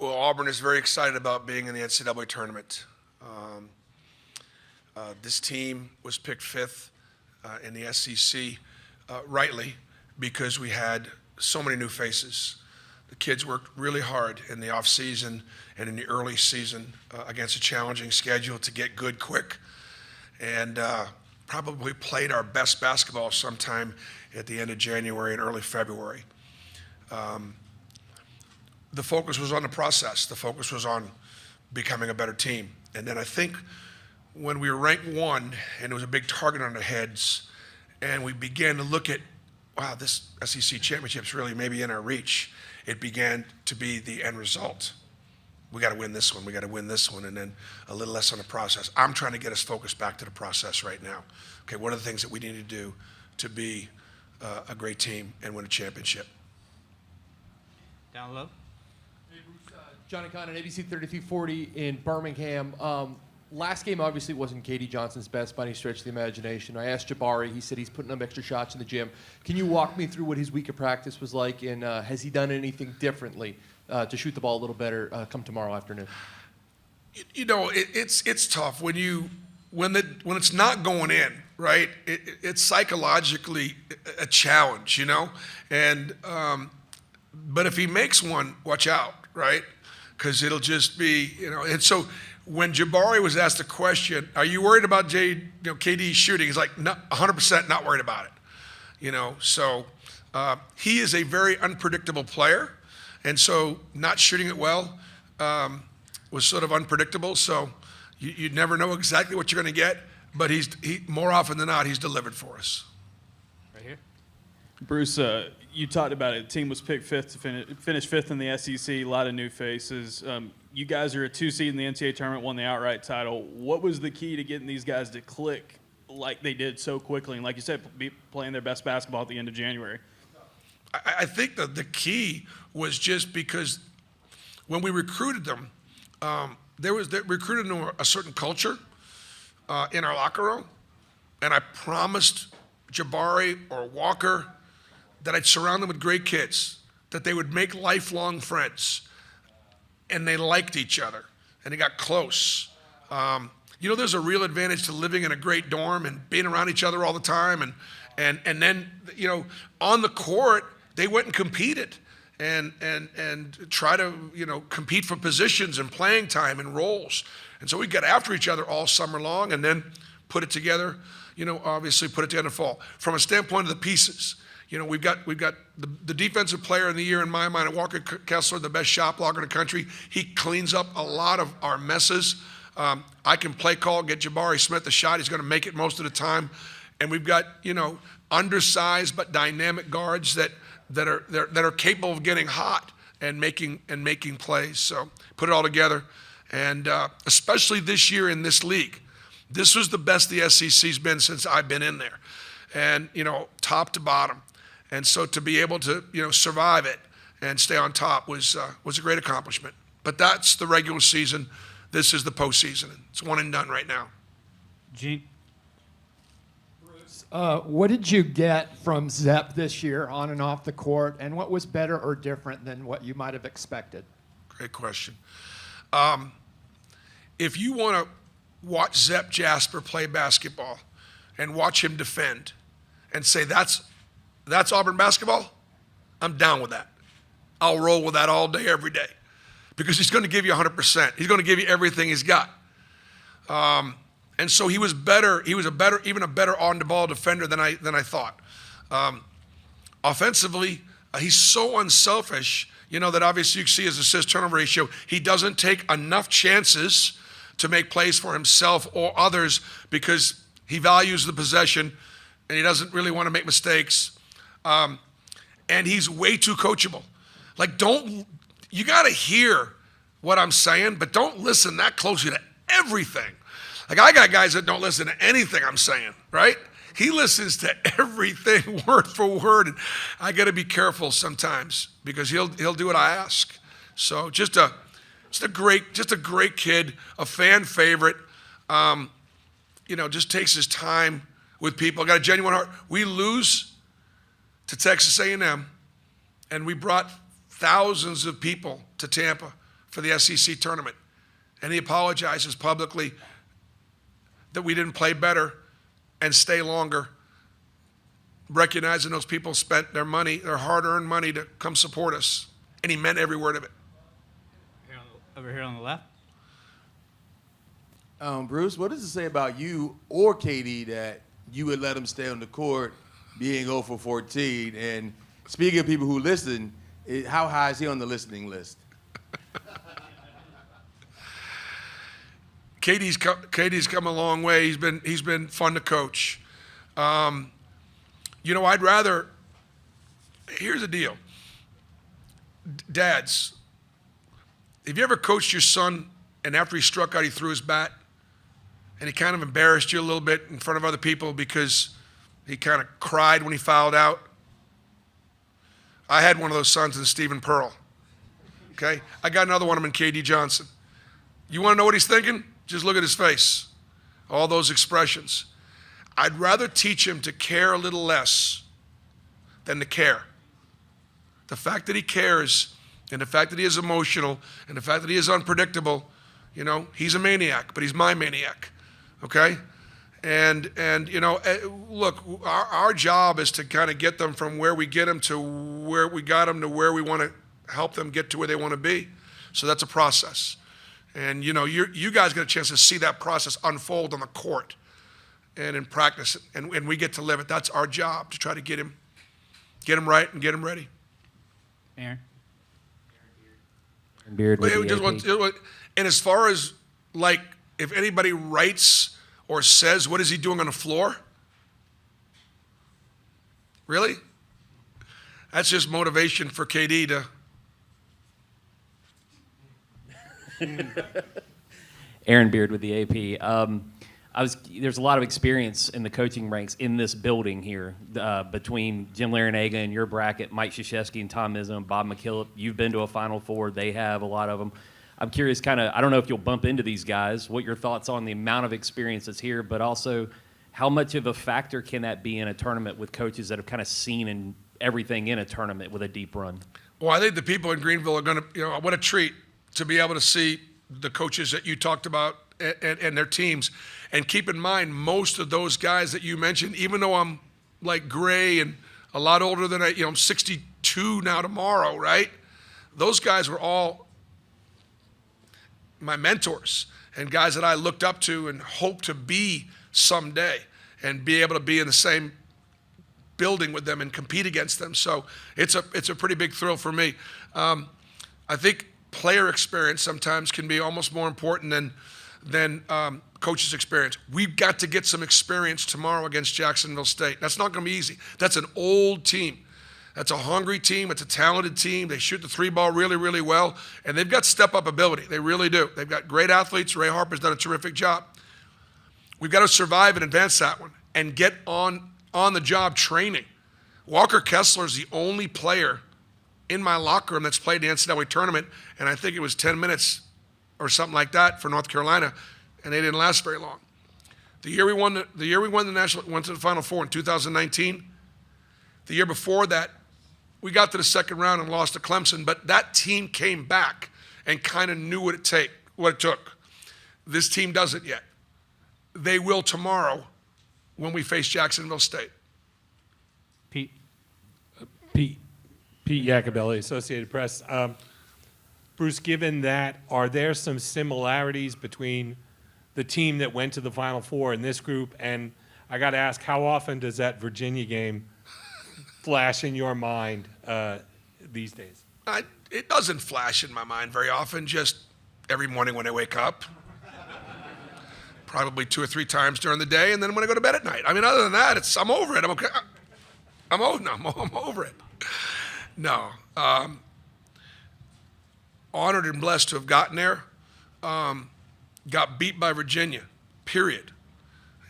Well, Auburn is very excited about being in the NCAA tournament. This team was picked fifth in the SEC, rightly, because we had so many new faces. The kids worked really hard in the offseason and in the early season against a challenging schedule to get good quick, and probably played our best basketball sometime at the end of January and early February. The focus was on the process. The focus was on becoming a better team. And then I think when we were ranked 1 and it was a big target on our heads, and we began to look at, wow, this SEC championship's really maybe in our reach, it began to be the end result. We got to win this one. We got to win this one, and then a little less on the process. I'm trying to get us focused back to the process right now. Okay, what are the things that we need to do to be a great team and win a championship? Down low. Hey, Bruce, Johnny Connon, ABC 3340 in Birmingham. Last game obviously wasn't Jaden Johnson's best by any stretch of the imagination. I asked Jabari. He said he's putting up extra shots in the gym. Can you walk me through what his week of practice was like, and has he done anything differently to shoot the ball a little better come tomorrow afternoon? You know, it's tough when it's not going in, right? It's psychologically a challenge, you know, and but if he makes one, watch out, right? Because it'll just be, you know. And so when Jabari was asked the question, "Are you worried about KD shooting?" He's like, "No, 100% not worried about it," you know. So he is a very unpredictable player, and so not shooting it well was sort of unpredictable. So you never know exactly what you're going to get, but he more often than not, he's delivered for us. Right here. Bruce, you talked about it. The team was picked fifth to finish fifth in the SEC. A lot of new faces. You guys are a 2 seed in the NCAA tournament, won the outright title. What was the key to getting these guys to click like they did so quickly? And like you said, playing their best basketball at the end of January. I think that the key was just because when we recruited them, they recruited into a certain culture in our locker room, and I promised Jabari or Walker that I'd surround them with great kids, that they would make lifelong friends, and they liked each other, and they got close. You know, there's a real advantage to living in a great dorm and being around each other all the time, and then, you know, on the court, they went and competed and try to, you know, compete for positions and playing time and roles. And so we got after each other all summer long and then put it together, you know, obviously put it together in the fall. From a standpoint of the pieces, you know, we've got the defensive player of the year in my mind, at Walker Kessler, the best shot blocker in the country. He cleans up a lot of our messes. I can play call, get Jabari Smith the shot. He's going to make it most of the time. And we've got, you know, undersized but dynamic guards that are capable of getting hot and making plays. So put it all together, and especially this year in this league, this was the best the SEC's been since I've been in there, and you know, top to bottom. And so to be able to, you know, survive it and stay on top was a great accomplishment. But that's the regular season. This is the postseason. It's one and done right now. Gene. What did you get from Zep this year on and off the court, and what was better or different than what you might have expected? Great question. If you want to watch Zep Jasper play basketball and watch him defend and say that's Auburn basketball, I'm down with that. I'll roll with that all day, every day, because he's going to give you 100%. He's going to give you everything he's got. And so he was better. He was even a better on-the-ball defender than I thought. Offensively, he's so unselfish. You know that obviously you see his assist-turnover ratio. He doesn't take enough chances to make plays for himself or others because he values the possession and he doesn't really want to make mistakes. And he's way too coachable. Like, you got to hear what I'm saying, but don't listen that closely to everything. Like, I got guys that don't listen to anything I'm saying, right? He listens to everything word for word, and I got to be careful sometimes because he'll do what I ask. So just a great kid, a fan favorite. You know, just takes his time with people. Got a genuine heart. We lose to Texas A&M, and we brought thousands of people to Tampa for the SEC tournament. And he apologizes publicly that we didn't play better and stay longer, recognizing those people spent their money, their hard-earned money to come support us. And he meant every word of it. Over here on the left. Bruce, what does it say about you or KD that you would let him stay on the court being 0 for 14? And speaking of people who listen, how high is he on the listening list? KD's come a long way. He's been fun to coach. You know, I'd rather. Here's the deal, dads. Have you ever coached your son and after he struck out, he threw his bat, and he kind of embarrassed you a little bit in front of other people because he kind of cried when he fouled out? I had one of those sons in Stephen Pearl. Okay, I got another one of them in Jaden Johnson. You want to know what he's thinking? Just look at his face. All those expressions. I'd rather teach him to care a little less than to care. The fact that he cares and the fact that he is emotional and the fact that he is unpredictable, you know, he's a maniac, but he's my maniac, okay? And you know, look, our job is to kind of get them from where we get them to where we got them to where we want to help them get to where they want to be. So that's a process. And, you know, you guys get a chance to see that process unfold on the court and in practice, and we get to live it. That's our job, to try to get him right and get him ready. Aaron. Beard with the AP. And as far as, like, if anybody writes or says, what is he doing on the floor? Really? That's just motivation for KD to. Aaron Beard with the AP. There's a lot of experience in the coaching ranks in this building here between Jim Larinaga and your bracket, Mike Krzyzewski and Tom Izzo and Bob McKillop. You've been to a Final Four. They have a lot of them. I'm curious, I don't know if you'll bump into these guys, what your thoughts on the amount of experience that's here, but also how much of a factor can that be in a tournament with coaches that have kind of seen everything in a tournament with a deep run? Well, I think the people in Greenville are going to, you know, what a treat to be able to see the coaches that you talked about and their teams. And keep in mind, most of those guys that you mentioned, even though I'm like gray and a lot older than I'm 62 now tomorrow, right? Those guys were all my mentors and guys that I looked up to and hope to be someday and be able to be in the same building with them and compete against them. So it's a pretty big thrill for me. I think player experience sometimes can be almost more important than coach's experience. We've got to get some experience tomorrow against Jacksonville State. That's not going to be easy. That's an old team. That's a hungry team. It's a talented team. They shoot the three ball really, really well, and they've got step-up ability. They really do. They've got great athletes. Ray Harper's done a terrific job. We've got to survive and advance that one and get on-the-job training. Walker Kessler is the only player in my locker room that's played the NCAA tournament, and I think it was 10 minutes or something like that for North Carolina, and they didn't last very long. The year we won the national, went to the Final Four in 2019. The year before that, we got to the second round and lost to Clemson, but that team came back and kind of knew what it took. This team doesn't yet. They will tomorrow when we face Jacksonville State. Pete. Pete Iacobelli, Associated Press. Bruce, given that, are there some similarities between the team that went to the Final Four in this group? And I got to ask, how often does that Virginia game flash in your mind these days? It doesn't flash in my mind very often, just every morning when I wake up. Probably 2 or 3 times during the day, and then when I go to bed at night. I mean, other than that, I'm over it. I'm okay. I'm over it. No. Honored and blessed to have gotten there. Got beat by Virginia, period.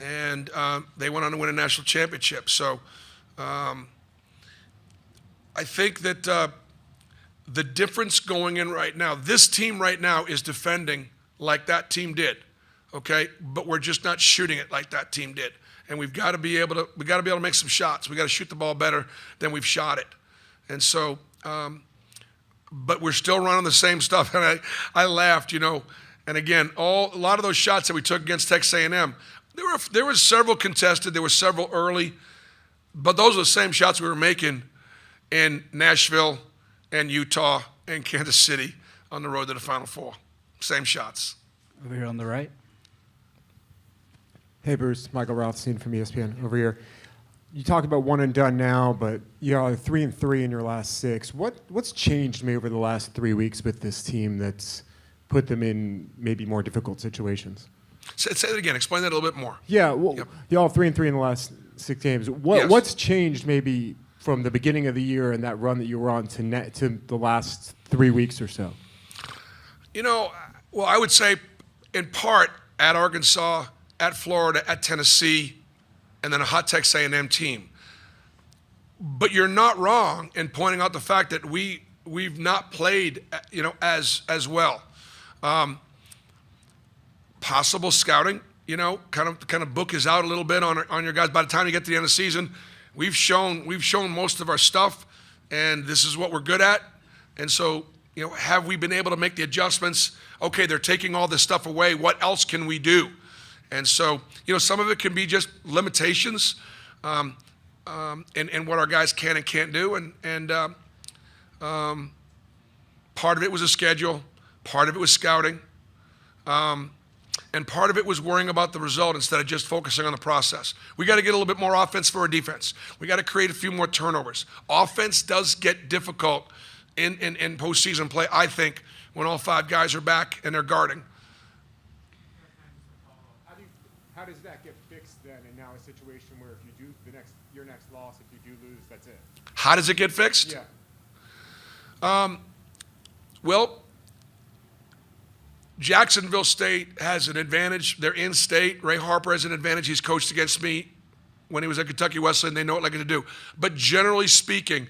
And they went on to win a national championship. So I think that the difference going in right now, this team right now is defending like that team did, okay? But we're just not shooting it like that team did. And we've got to be able to make some shots. We got to shoot the ball better than we've shot it. And so but we're still running the same stuff. And I laughed, and again, a lot of those shots that we took against Texas A&M, there were several contested, there were several early, but those are the same shots we were making in Nashville and Utah and Kansas City on the road to the Final Four. Same shots. Over here on the right. Hey, Bruce. Michael Rothstein from ESPN over here. You talk about one and done now, but you are 3-3 in your last 6. What's changed maybe over the last 3 weeks with this team that's put them in maybe more difficult situations? Say it again. Explain that a little bit more. Yeah, well, Yep. y'all 3-3 in the last 6 games. Yes. What's changed maybe from the beginning of the year and that run that you were on to the last 3 weeks or so? Well, I would say in part at Arkansas, at Florida, at Tennessee, and then a hot Texas A&M team. But you're not wrong in pointing out the fact that we've not played, as well. Possible scouting, kind of book is out a little bit on your guys. By the time you get to the end of the season, we've shown most of our stuff, and this is what we're good at. And so, have we been able to make the adjustments? Okay, they're taking all this stuff away. What else can we do? And so, some of it can be just limitations, and what our guys can and can't do. And part of it was a schedule, part of it was scouting, and part of it was worrying about the result instead of just focusing on the process. We got to get a little bit more offense for our defense. We got to create a few more turnovers. Offense does get difficult in postseason play, I think, when all 5 guys are back and they're guarding. How does that get fixed then? And now a situation where if you do your next loss, if you do lose, that's it. How does it get fixed? Yeah. Well, Jacksonville State has an advantage. They're in state. Ray Harper has an advantage. He's coached against me when he was at Kentucky Wesleyan. They know what like to do. But generally speaking,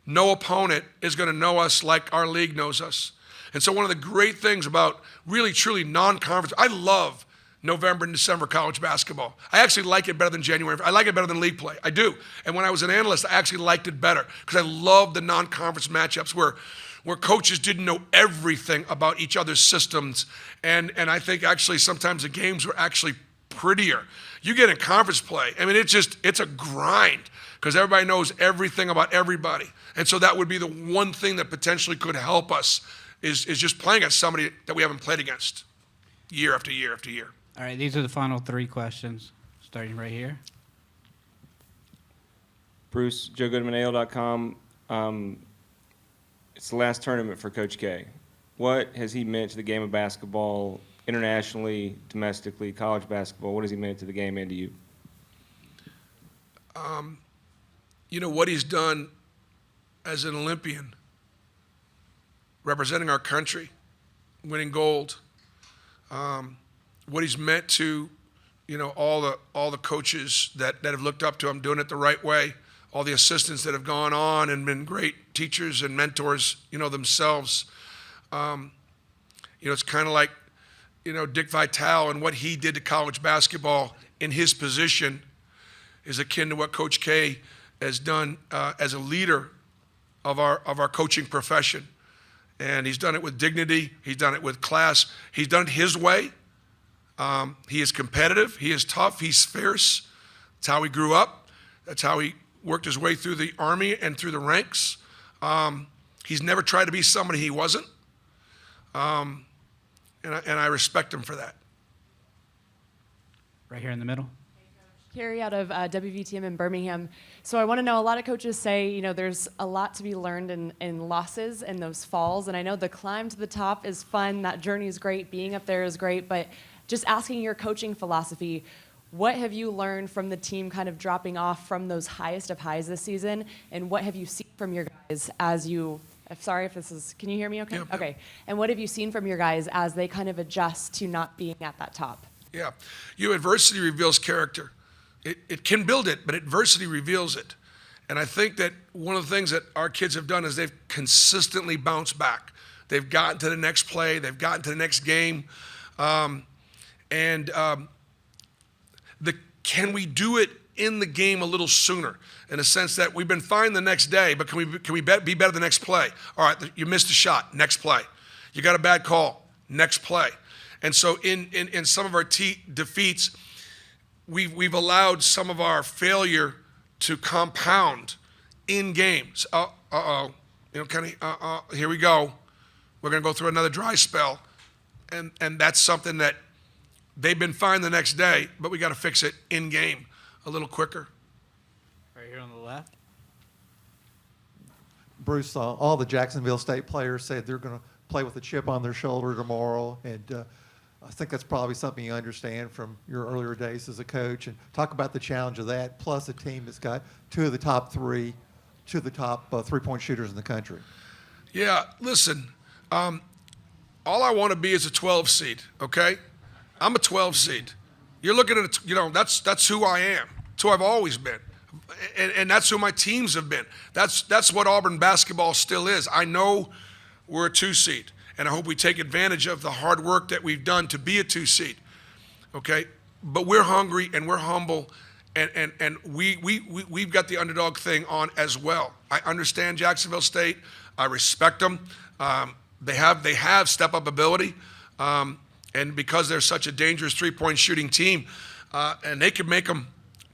no opponent is going to know us like our league knows us. And so one of the great things about really, truly non-conference, I love November and December college basketball. I actually like it better than January. I like it better than league play. I do. And when I was an analyst, I actually liked it better because I love the non-conference matchups where coaches didn't know everything about each other's systems. And I think actually sometimes the games were actually prettier. You get in conference play, I mean, it's a grind because everybody knows everything about everybody. And so that would be the one thing that potentially could help us is just playing against somebody that we haven't played against year after year after year. All right, these are the final 3 questions, starting right here. Bruce, Joe Goodman, AL.com. It's the last tournament for Coach K. What has he meant to the game of basketball internationally, domestically, college basketball? What has he meant to the game and to you? What he's done as an Olympian, representing our country, winning gold, what he's meant to, all the coaches that have looked up to him, doing it the right way, all the assistants that have gone on and been great teachers and mentors, themselves. It's kind of like, Dick Vitale and what he did to college basketball in his position is akin to what Coach K has done as a leader of our coaching profession. And he's done it with dignity. He's done it with class. He's done it his way. He is competitive. He is tough. He's fierce. That's how he grew up. That's how he worked his way through the Army and through the ranks. He's never tried to be somebody he wasn't. And I respect him for that. Right here in the middle. Carrie out of WVTM in Birmingham. So I want to know, a lot of coaches say, there's a lot to be learned in losses and those falls. And I know the climb to the top is fun. That journey is great. Being up there is great. But just asking your coaching philosophy, what have you learned from the team kind of dropping off from those highest of highs this season? And what have you seen from your guys as you, sorry if this is, can you hear me okay? Yeah. Okay. And what have you seen from your guys as they kind of adjust to not being at that top? Yeah. Adversity reveals character. It can build it, but adversity reveals it. And I think that one of the things that our kids have done is they've consistently bounced back. They've gotten to the next play. They've gotten to the next game. Can we do it in the game a little sooner, in a sense that we've been fine the next day, but can we be better the next play? All right, you missed a shot, next play. You got a bad call, next play. And so in some of our defeats, we've allowed some of our failure to compound in games. Here we go. We're going to go through another dry spell. And that's something that they've been fine the next day, but we got to fix it in game a little quicker. Right here on the left. Bruce, all the Jacksonville State players said they're going to play with a chip on their shoulder tomorrow, and I think that's probably something you understand from your earlier days as a coach. And talk about the challenge of that, plus a team that's got two of the top three-point shooters in the country. Yeah, listen, all I want to be is a 12 seed, okay? I'm a 12 seed. You're looking at it, that's who I am. That's who I've always been. And that's who my teams have been. That's what Auburn basketball still is. I know we're a 2 seed, and I hope we take advantage of the hard work that we've done to be a 2 seed, okay? But we're hungry and we're humble, and we've got the underdog thing on as well. I understand Jacksonville State. I respect them. They have step-up ability, and because they're such a dangerous three-point shooting team, and they can make them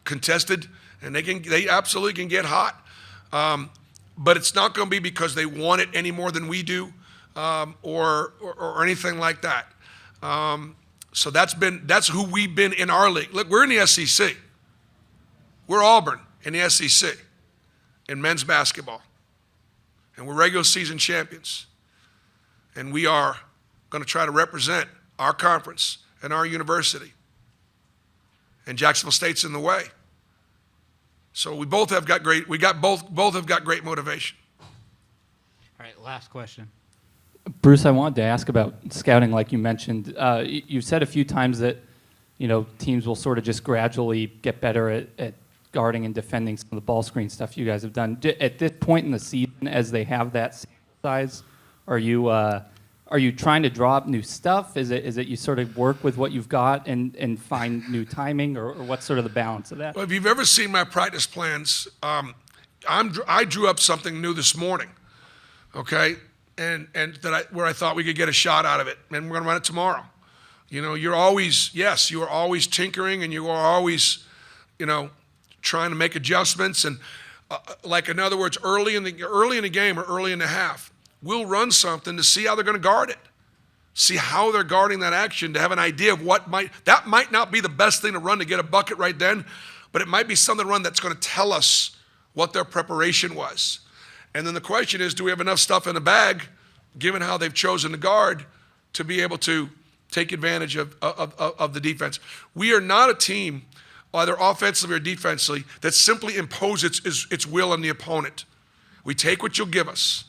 contested, and they absolutely can get hot. But it's not going to be because they want it any more than we do, or anything like that. So that's who we've been in our league. Look, we're in the SEC. We're Auburn in the SEC in men's basketball, and we're regular season champions. And we are going to try to represent our conference and our university. And Jacksonville State's in the way. So we both have got great. Both have got great motivation. All right, last question. Bruce, I wanted to ask about scouting, like you mentioned. You've said a few times that, teams will sort of just gradually get better at guarding and defending some of the ball screen stuff you guys have done. At this point in the season, as they have that sample size, are you trying to draw up new stuff? Is it you sort of work with what you've got and find new timing, or what's sort of the balance of that? Well, if you've ever seen my practice plans, I drew up something new this morning, okay, and where I thought we could get a shot out of it, and we're going to run it tomorrow. You are always tinkering, and you are always, trying to make adjustments, and like in other words, early in the game or early in the half, we'll run something to see how they're going to guard it, see how they're guarding that action, to have an idea of that might not be the best thing to run to get a bucket right then, but it might be something to run that's going to tell us what their preparation was. And then the question is, do we have enough stuff in the bag, given how they've chosen to guard, to be able to take advantage of the defense? We are not a team, either offensively or defensively, that simply imposes its will on the opponent. We take what you'll give us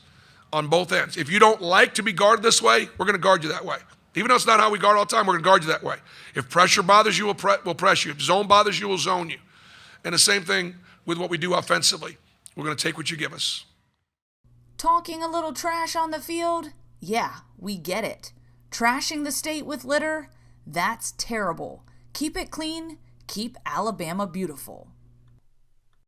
on both ends. If you don't like to be guarded this way, we're going to guard you that way. Even though it's not how we guard all the time, we're going to guard you that way. If pressure bothers you, we'll press you. If zone bothers you, we'll zone you. And the same thing with what we do offensively. We're going to take what you give us. Talking a little trash on the field? Yeah, we get it. Trashing the state with litter? That's terrible. Keep it clean. Keep Alabama beautiful.